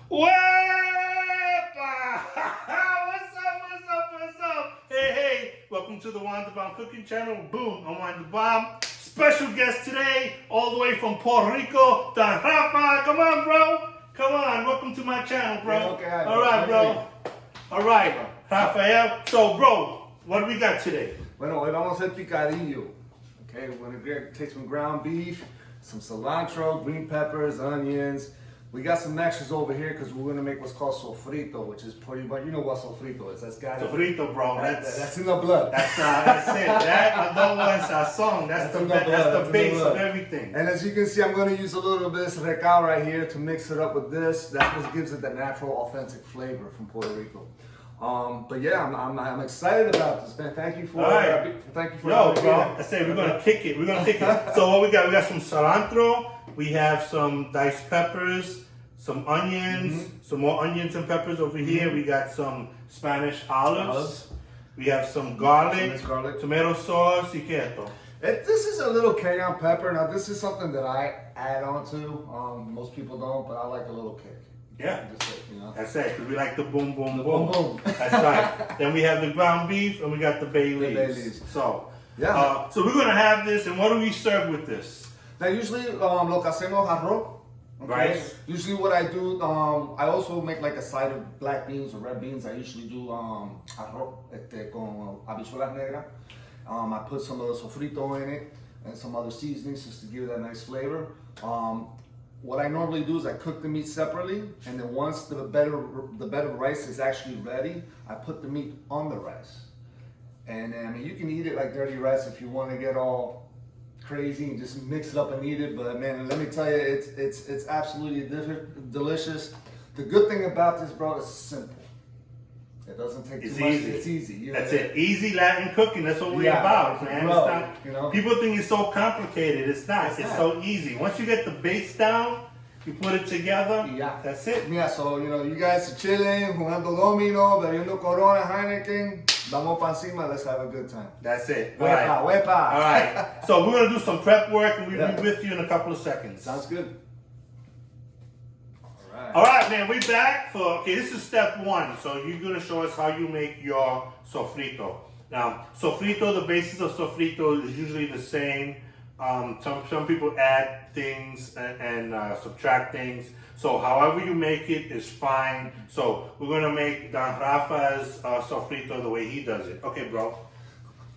What's up? Hey, welcome to the Juan the Bomb Cooking Channel. Boom, I'm Juan the Bomb. Special guest today, all the way from Puerto Rico, Don Rafa. Come on, bro. Come on, welcome to my channel, bro. Yeah, okay, all right, bro. All right, Rafael. So, bro, what do we got today? Bueno, hoy vamos a hacer picadillo. Okay, we're gonna take some ground beef, some cilantro, green peppers, onions. We got some extras over here because we're gonna make what's called sofrito, which is pretty much, you know what sofrito is. That's got Sofrito, bro. That's in the blood. That's it. That Adobo and Sazon. That's the base of everything. And as you can see, I'm gonna use a little bit of Recaito right here to mix it up with this. That's what gives it the natural, authentic flavor from Puerto Rico. But yeah, I'm excited about this, man. Thank you for thank you for Yo, bro. I say we're gonna kick it. We're gonna kick it. So what we got? We got some cilantro. We have some diced peppers, some onions, some more onions and peppers over here. We got some Spanish olives. We have some garlic, tomato sauce, y queso. This is a little cayenne pepper. Now this is something that I add on to. Most people don't, but I like a little kick. Yeah, you know? That's it. Cause we like the boom, boom, the boom. boom, boom. That's right. Then we have the ground beef and we got the bay leaves. So yeah. So we're gonna have this, and what do we serve with this? Now usually lo que hacemos arroz. Okay? Right. Usually what I do, I also make like a side of black beans or red beans. I usually do arroz con habichuelas negras. I put some of the sofrito in it and some other seasonings just to give it that nice flavor. What I normally do is I cook the meat separately, and then once the bed of rice is actually ready, I put the meat on the rice. And I mean, you can eat it like dirty rice if you want to get all crazy and just mix it up and eat it. But man, let me tell you, it's absolutely delicious. The good thing about this, bro, is simple. It doesn't take too much. It's easy. You know, that's it. Easy Latin cooking. That's what we're about, man. Bro, it's not, you know? People think it's so complicated. It's not. It's so easy. Once you get the base down, you put it together. Yeah. That's it. Yeah. So you guys are chilling, jugando domino, bebiendo Corona, Heineken. Vamos pa encima. Let's have a good time. That's it. Wepa. All right. So we're gonna do some prep work, and we'll be with you in a couple of seconds. Sounds good. All right, man, we back for, this is step one. So you're going to show us how you make your sofrito. Now, sofrito, the basis of sofrito is usually the same. Some people add things and subtract things. So however you make it is fine. So we're going to make Don Rafa's sofrito the way he does it. Okay, bro.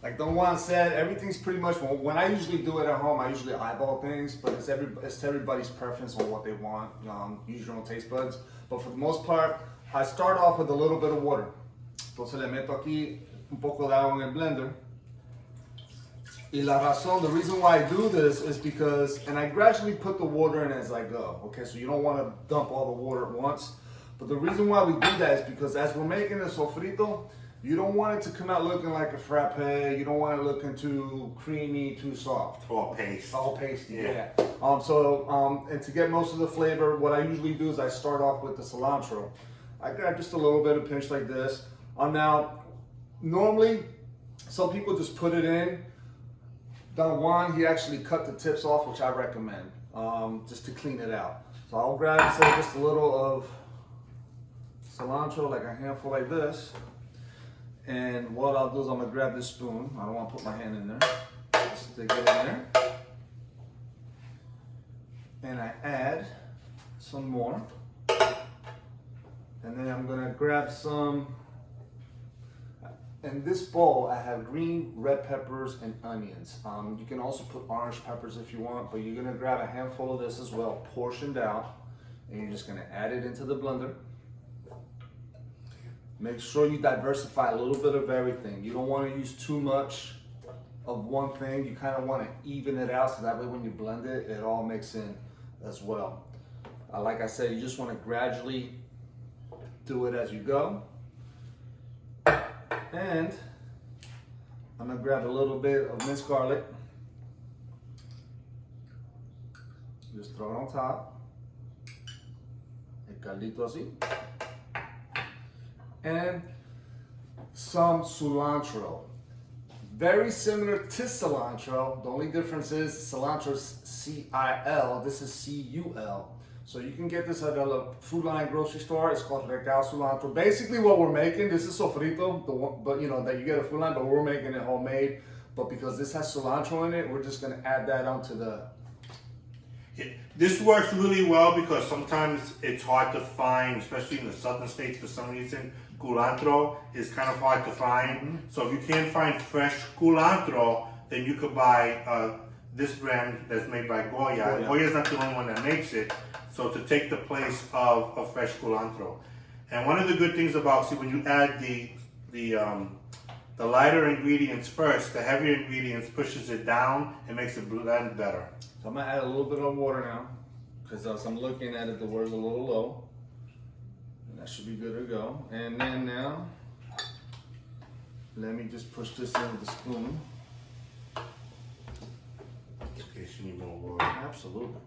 Like Don Juan said, everything's pretty much, when I usually do it at home, I usually eyeball things, but it's everybody's preference on what they want. Use your own taste buds. But for the most part, I start off with a little bit of water. Entonces le meto aquí un poco de agua en el blender. Y la razón, the reason why I do this is because, and I gradually put the water in as I go. Okay, so you don't want to dump all the water at once. But the reason why we do that is because as we're making the sofrito, you don't want it to come out looking like a frappe. You don't want it looking too creamy, too soft. All paste. All pasty, yeah. And to get most of the flavor, what I usually do is I start off with the cilantro. I grab just a little bit of pinch like this. Now, normally, some people just put it in. Don Juan, he actually cut the tips off, which I recommend, just to clean it out. So I'll grab, say, just a little of cilantro, like a handful like this. And what I'll do is I'm gonna grab this spoon. I don't want to put my hand in there. Just stick it in there. And I add some more. And then I'm gonna grab some. In this bowl, I have green, red peppers, and onions. You can also put orange peppers if you want, but you're gonna grab a handful of this as well, portioned out, and you're just gonna add it into the blender. Make sure you diversify a little bit of everything. You don't want to use too much of one thing. You kind of want to even it out so that way when you blend it, it all mixes in as well. Like I said, you just want to gradually do it as you go. And I'm going to grab a little bit of minced garlic. Just throw it on top. El caldito así. And some cilantro. Very similar to cilantro. The only difference is cilantro's C-I-L, this is C-U-L. So you can get this at a Food Line grocery store. It's called Recaito Culantro. Basically, what we're making, this is sofrito, the one, but you know that you get a Food Line, but we're making it homemade. But because this has cilantro in it, we're just gonna add that onto the. This works really well because sometimes it's hard to find, especially in the southern states for some reason. Culantro is kind of hard to find. Mm-hmm. So if you can't find fresh culantro, then you could buy this brand that's made by Goya. Goya's not the only one that makes it. So to take the place of fresh culantro. And one of the good things about, see, when you add the lighter ingredients first, the heavier ingredients pushes it down and makes it blend better. So I'm gonna add a little bit of water now, because as I'm looking at it, the water's a little low. And that should be good to go. And then now, let me just push this in with the spoon. In case you need more water. Absolutely.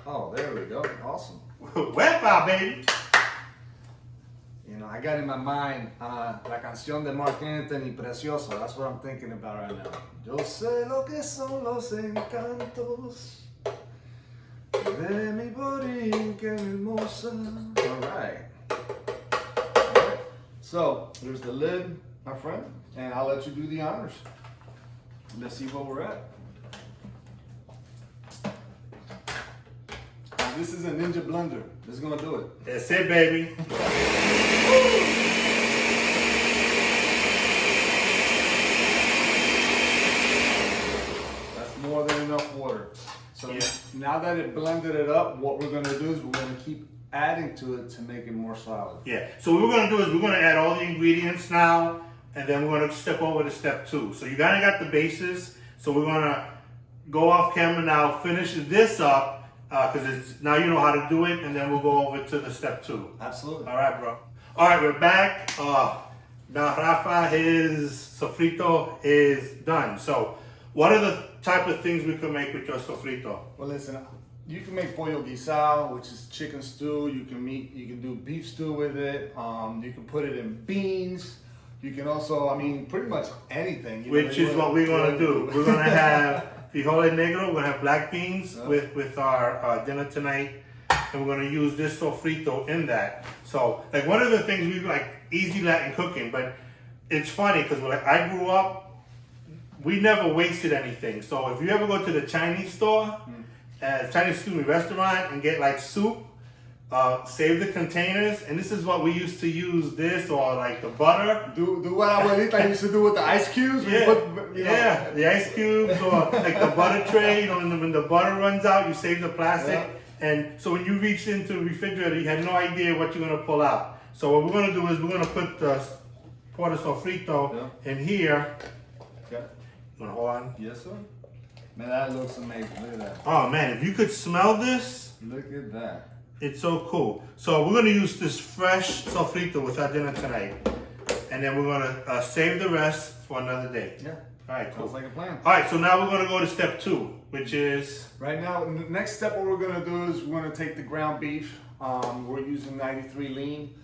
Oh, there we go. Awesome. Wepa, baby. You know, I got in my mind La Canción de Marc Anthony, Preciosa. That's what I'm thinking about right now. Yo sé lo que son los encantos de mi borinquen hermosa. All right. So, here's the lid, my friend, and I'll let you do the honors. Let's see where we're at. This is a Ninja blender. This is gonna do it. That's it, baby. That's more than enough water. So now that it blended it up, what we're gonna do is we're gonna keep adding to it to make it more solid. Yeah. So what we're gonna do is we're gonna add all the ingredients now, and then we're gonna step over to step 2. So you kinda got the bases. So we're gonna go off camera now, finish this up. Because it's now you know how to do it, and then we'll go over to the step 2. Absolutely. All right, bro. All right, we're back. Now Rafa, his sofrito is done. So, what are the type of things we can make with your sofrito? Well, listen, you can make pollo guisado, which is chicken stew. You can do beef stew with it. You can put it in beans. You can also, I mean, pretty much anything. Which is what we're gonna do. We're gonna have frijole negro. We're gonna have black beans with our dinner tonight, and we're gonna use this sofrito in that. So, like, one of the things we like easy Latin cooking, but it's funny because like I grew up, we never wasted anything. So if you ever go to the Chinese store, Chinese restaurant, and get like soup. Save the containers, and this is what we used to use this, or like the butter. Do what abuelita used to do with the ice cubes. The ice cubes, or like the butter tray. You know, when the butter runs out, you save the plastic, and so when you reach into the refrigerator, you had no idea what you're gonna pull out. So what we're gonna do is we're gonna put the pour the sofrito in here. Okay. You wanna hold on? Yes, sir. Man, that looks amazing. Look at that. Oh man, if you could smell this. Look at that. It's so cool. So we're gonna use this fresh sofrito with our dinner tonight, and then we're gonna save the rest for another day. Yeah. All right. Cool. Sounds like a plan. All right. So now we're gonna go to step 2, which is right now. The next step, what we're gonna do is we're gonna take the ground beef. We're using 93 lean.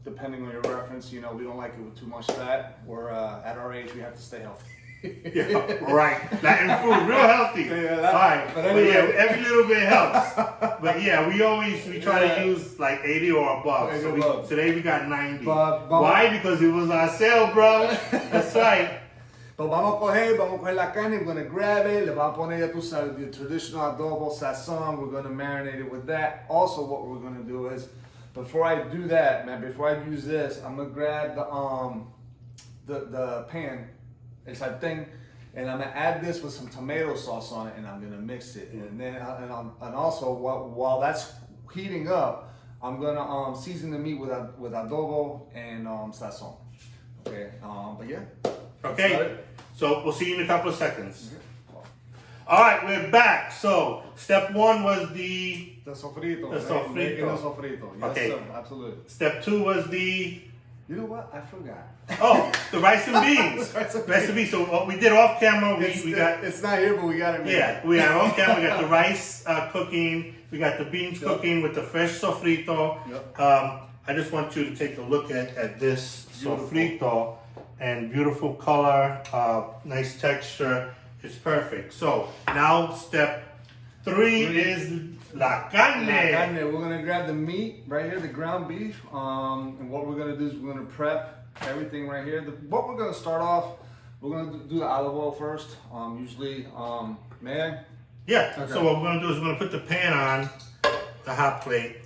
Depending on your reference, you know, we don't like it with too much fat. We're at our age, we have to stay healthy. Right. Latin food, real healthy. All right. But anyway, every little bit helps. But yeah, we try to use like 80 or above. So today we got 90. Why? Because it was our sale, bro. That's right. But vamos a coger la carne, we're gonna grab it, le vamos a poner, ya tú sabes, the traditional adobo, Sazon, we're gonna marinate it with that. Also, what we're gonna do is, before I do that, man, before I use this, I'm gonna grab the pan, el sartén, and I'm gonna add this with some tomato sauce on it, and I'm gonna mix it. And then, and also while that's heating up, I'm gonna season the meat with adobo and Sazon. Okay, but yeah. Okay, so we'll see you in a couple of seconds. All right, we're back. So step 1 was the sofrito. The sofrito. Making the sofrito. Yes, okay. Sir, absolutely. Step 2 was the. You know what? I forgot. Oh, the rice and beans. Rice and beans. So what we did off camera, we got. It's not here, but we got it. Yeah, we got on camera. We got the rice cooking. We got the beans cooking with the fresh sofrito. Yep. I just want you to take a look at this sofrito, and beautiful color, nice texture, It's perfect. So now step 3 is la carne. We're gonna grab the meat right here, the ground beef. And what we're gonna do is we're gonna prep everything right here. What we're gonna start off, we're gonna do the olive oil first. Usually, may I? Yeah. Okay. So what we're gonna do is we're gonna put the pan on the hot plate,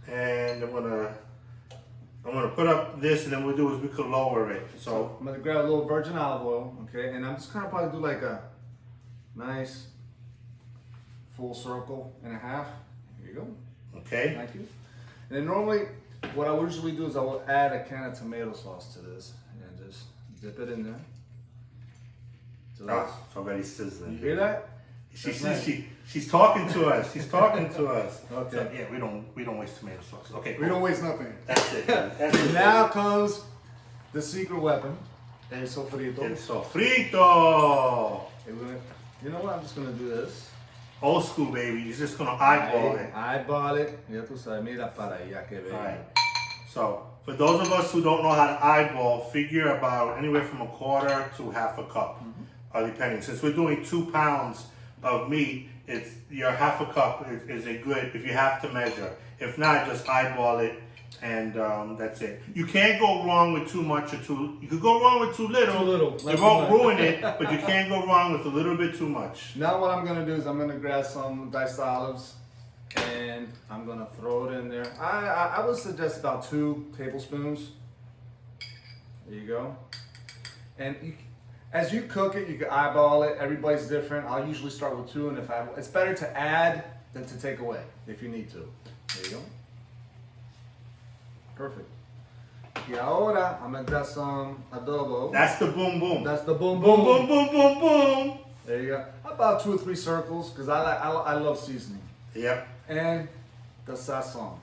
and I'm gonna put up this, and then what we'll do is we could lower it. So I'm gonna grab a little virgin olive oil, okay, and I'm just gonna probably do like a nice full circle and a half. Here you go. okay. Thank you. And then normally, what I usually do is I will add a can of tomato sauce to this and just dip it in there. So that's, It's already sizzling. you hear that? She's talking to us. She's talking to us. Okay. So, yeah, we don't waste tomato sauce. Okay. We don't waste nothing. That's it. That's it. Now comes the secret weapon, el sofrito. El sofrito. You know what? I'm just gonna do this. Old school, baby. You're just gonna eyeball it. Eyeball it. Ya tú sabes, mira para allá que ve. All right. So for those of us who don't know how to eyeball, figure about anywhere from a quarter to half a cup, depending. Since we're doing 2 pounds of meat, it's your half a cup is a good if you have to measure. If not, just eyeball it, and that's it. You can't go wrong with too much or too. You could go wrong with too little. Too little. It won't ruin it, but you can't go wrong with a little bit too much. Now what I'm gonna do is I'm gonna grab some diced olives and I'm gonna throw it in there. I would suggest about 2 tablespoons. There you go. And as you cook it, you can eyeball it. Everybody's different. I'll usually start with 2, and it's better to add than to take away if you need to. There you go. Perfect. Y ahora I'm gonna grab some adobo. That's the boom boom. That's the boom Boom boom. boom boom boom boom. There you go. About 2 or 3 circles because I love seasoning. Yep. And the sazon.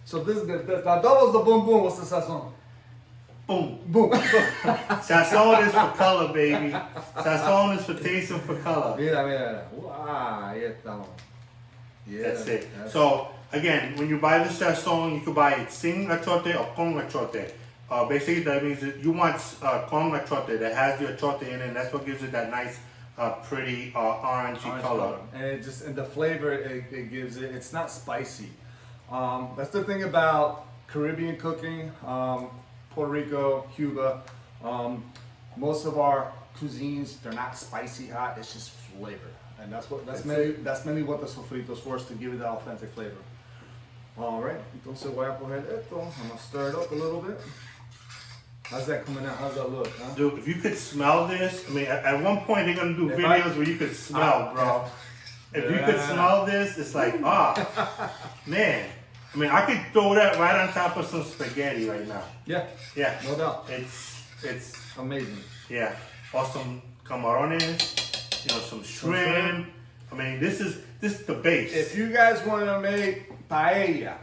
So this is the adobo's the boom boom. What's the sazon? Boom. Boom. Sazon is for color, baby. Sazon is for taste and for color. Mira, mira. Wow, ahí estamos. Yeah, That's it. So again, when you buy the sazon, you can buy it sin achote or con achote. Basically, that means that you want con achote that has the achote in it, and that's what gives it that nice, pretty orangey color. And the flavor it gives it. It's not spicy. That's the thing about Caribbean cooking. Puerto Rico, Cuba, most of our cuisines, they're not spicy hot, it's just flavor. And that's mainly what the sofrito is for, is to give it that authentic flavor. All right, entonces voy a coger esto, I'm gonna stir it up a little bit. How's that coming out? How's that look? Huh? Dude, if you could smell this, I mean, at one point they're gonna do videos where you could smell, bro. If you could smell this, it's like, man. I mean, I could throw that right on top of some spaghetti right now. Yeah, Yeah, no doubt. It's Amazing. yeah. Or some camarones, you know, some shrimp. I mean, this is the base. If you guys want to make paella,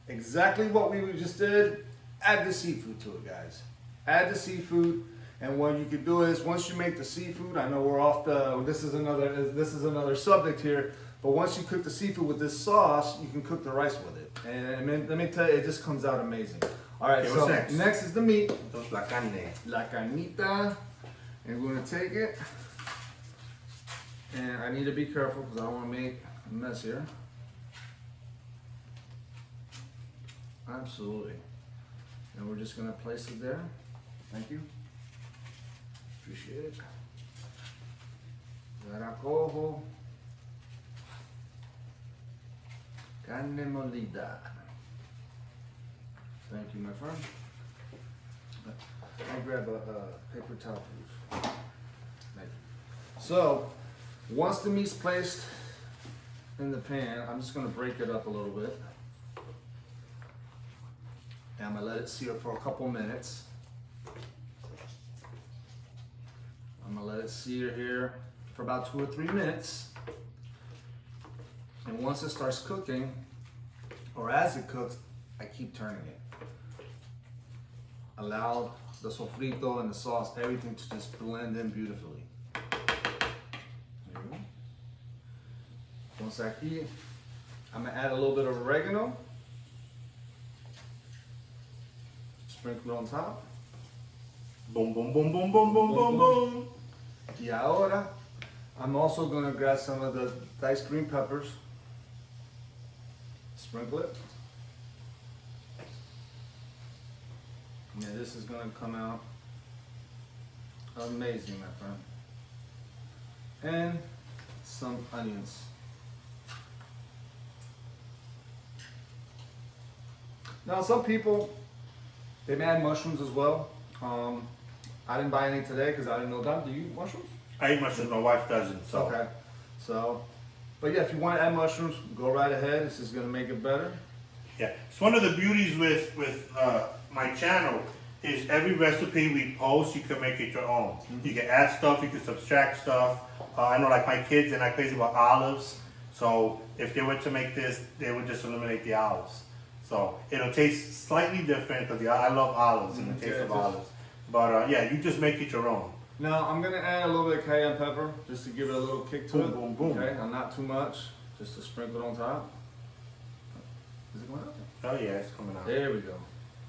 exactly what we just did, add the seafood to it, guys. Add the seafood, and what you could do is once you make the seafood, I know we're off this is another subject here, but once you cook the seafood with this sauce, you can cook the rice with it, and let me tell you, it just comes out amazing. All right, Okay, so what's next is the meat, Entonces, la carne. la carnita, and we're gonna take it, and I need to be careful because I don't want to make a mess here. Absolutely. And we're just gonna place it there. Thank you. Appreciate it. Ahora cojo carne molida. Thank you, my friend. I'll grab a paper towel, please. Thank you. So, once the meat's placed in the pan, I'm just gonna break it up a little bit. And I'm gonna let it sear for a couple minutes. I'm gonna let it sear here for about 2 or 3 minutes. And once it starts cooking, or as it cooks, I keep turning it. Allow the sofrito and the sauce, everything to just blend in beautifully. There you go. Entonces aquí, I'm gonna add a little bit of oregano. Sprinkle it on top. Boom, boom, boom, boom, boom, boom, boom, boom. Y ahora, I'm also gonna grab some of the diced green peppers. Sprinkle it. Yeah, this is gonna come out amazing, my friend. And some onions. Now, some people, they may add mushrooms as well. I didn't buy any today because I didn't know that. Do you eat mushrooms? I eat mushrooms, my wife doesn't, so. Okay. So, but yeah, if you want to add mushrooms, go right ahead. This is going to make it better. Yeah, it's one of the beauties with my channel is every recipe we post, you can make it your own. Mm-hmm. You can add stuff, you can subtract stuff. I know like my kids, they're not crazy about olives. So if they were to make this, they would just eliminate the olives. So it'll taste slightly different because I love olives and the taste of olives. But yeah, you just make it your own. Now I'm gonna add a little bit of cayenne pepper just to give it a little kick to Boom, it. boom, boom. Okay, and not too much, just to sprinkle it on top. Is it going out? Oh yeah, it's coming out. There we go.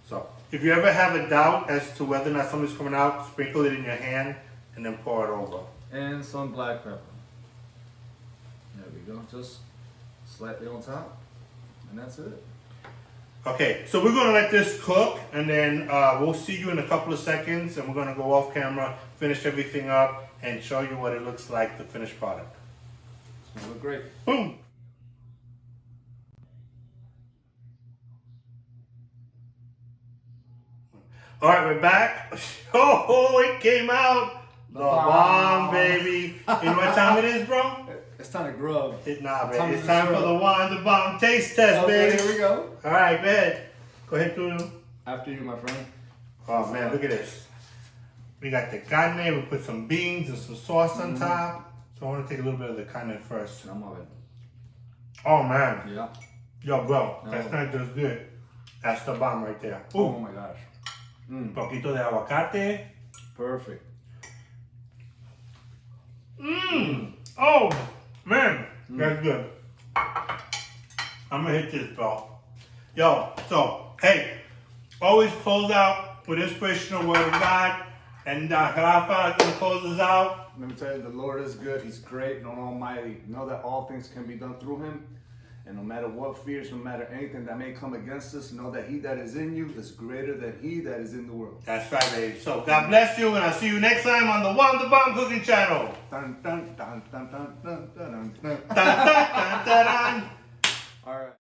So if you ever have a doubt as to whether or not something's coming out, sprinkle it in your hand and then pour it over. And some black pepper. There we go, just slightly on top, and that's it. Okay, so we're gonna let this cook and then we'll see you in a couple of seconds and we're gonna go off camera, finish everything up and show you what it looks like, the finished product. It's gonna look great. Boom! All right, we're back. Oh, it came out. The bomb, baby. You know what time it is, bro? It's time to grub. Nah, baby. It's time for the wine, the bomb taste test, Okay, baby. here we go. All right, go ahead. Go ahead, Tulu. After you, my friend. Oh, man, look at this. We got the carne. We put some beans and some sauce on top. So I want to take a little bit of the carne first. I'm all right. Oh, man. Yeah. Yo, bro, No. that's not just good. That's the bomb right there. Ooh. Oh my gosh. Poquito de aguacate. Perfect. Oh, man. That's good. I'm going to hit this, bro. Yo, so, hey, always close out with inspirational word of God. And Rafa is going to close us out. Let me tell you, the Lord is good. He's great and almighty. Know that all things can be done through him. And no matter what fears, no matter anything that may come against us, know that he that is in you is greater than he that is in the world. That's right, baby. So God bless you, and I'll see you next time on the One the Bomb Cooking Channel. Dun, dun, dun, dun, dun, dun, dun, dun. Dun, dun, dun, dun, dun. All right.